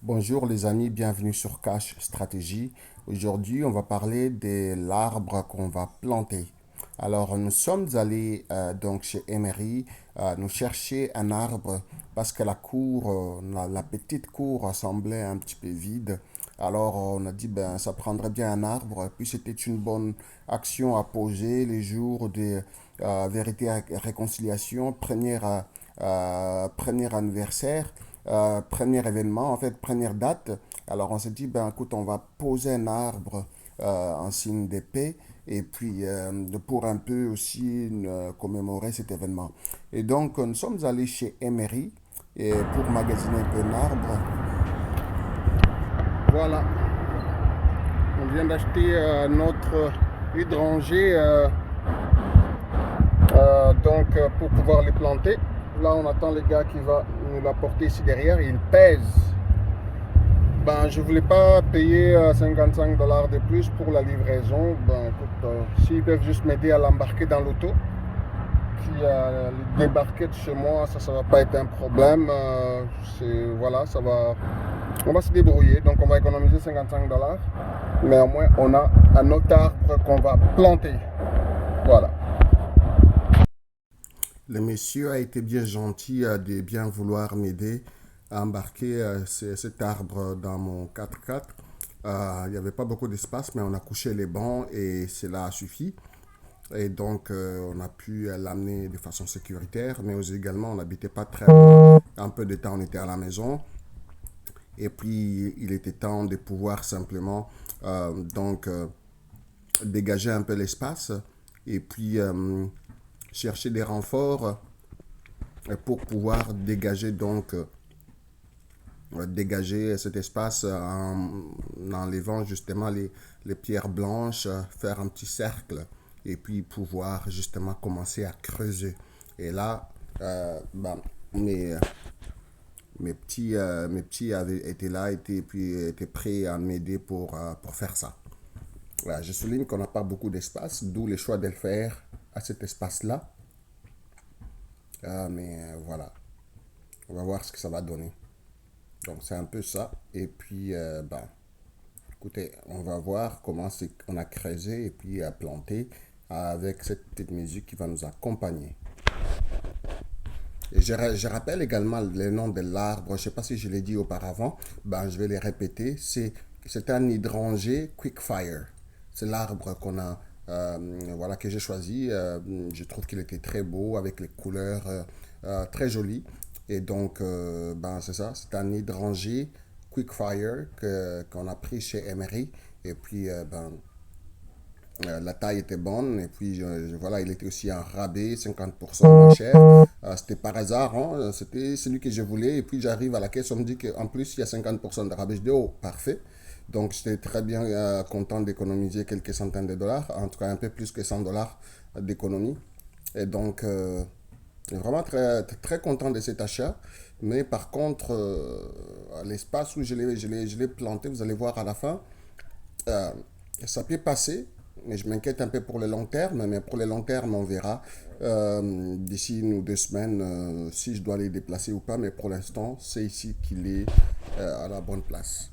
Bonjour les amis, bienvenue sur Cash Stratégie. Aujourd'hui, on va parler de l'arbre qu'on va planter. Alors, nous sommes allés donc chez Emery nous chercher un arbre parce que la cour, la petite cour semblait un petit peu vide. Alors, on a dit ben ça prendrait bien un arbre. Et puis c'était une bonne action à poser les jours de vérité et réconciliation, premier anniversaire, premier événement, en fait, première date. Alors on s'est dit, ben écoute, on va poser un arbre en signe de paix et puis pour un peu aussi commémorer cet événement. Et donc nous sommes allés chez Emery et pour magasiner un peu un arbre. Voilà, on vient d'acheter notre hydrangée pour pouvoir les planter. Là, on attend le gars qui va nous l'apporter ici derrière. Il pèse. Ben, je voulais pas payer 55 dollars de plus pour la livraison. Ben, écoute, s'ils peuvent juste m'aider à l'embarquer dans l'auto, puis le débarquer de chez moi, ça va pas être un problème. Voilà, on va se débrouiller. Donc, on va économiser 55 dollars. Mais au moins, on a un autre arbre qu'on va planter. Voilà. Le monsieur a été bien gentil de bien vouloir m'aider à embarquer cet arbre dans mon 4x4. Il n'y avait pas beaucoup d'espace, mais on a couché les bancs et cela a suffi. Et donc, on a pu l'amener de façon sécuritaire, mais aussi également, on n'habitait pas très loin. Un peu de temps, on était à la maison. Et puis, il était temps de pouvoir simplement dégager un peu l'espace et puis chercher des renforts pour pouvoir dégager cet espace en enlevant justement les pierres blanches, faire un petit cercle et puis pouvoir justement commencer à creuser. Et là, ben, mes, mes petits avaient été là puis étaient prêts à m'aider pour faire ça. Voilà, je souligne qu'on n'a pas beaucoup d'espace, d'où le choix de le faire à cet espace-là. Voilà, on va voir ce que ça va donner. Donc c'est un peu ça. Et puis, écoutez, on va voir comment on a creusé et puis planté avec cette petite musique qui va nous accompagner. Et je rappelle également le nom de l'arbre. Je ne sais pas si je l'ai dit auparavant. Ben, je vais les répéter. C'est un hydrangée Quickfire. C'est l'arbre voilà, que j'ai choisi. Je trouve qu'il était très beau avec les couleurs très jolies. Et donc, ben, c'est ça. C'est un hydrangée Quickfire qu'on a pris chez Emery. Et puis, la taille était bonne et puis voilà, il était aussi en rabais, 50% moins cher. C'était par hasard, hein, c'était celui que je voulais et puis j'arrive à la caisse, on me dit qu'en plus il y a 50% de rabais. Je dis oh, parfait. Donc j'étais très bien content d'économiser quelques centaines de dollars, en tout cas un peu plus que 100 dollars d'économie. Et donc vraiment très content de cet achat. Mais par contre, l'espace où je l'ai planté, vous allez voir à la fin, euh, ça peut passer, mais je m'inquiète un peu pour le long terme. Mais pour le long terme, on verra d'ici une ou 2 semaines si je dois les déplacer ou pas. Mais pour l'instant, c'est ici qu'il est à la bonne place.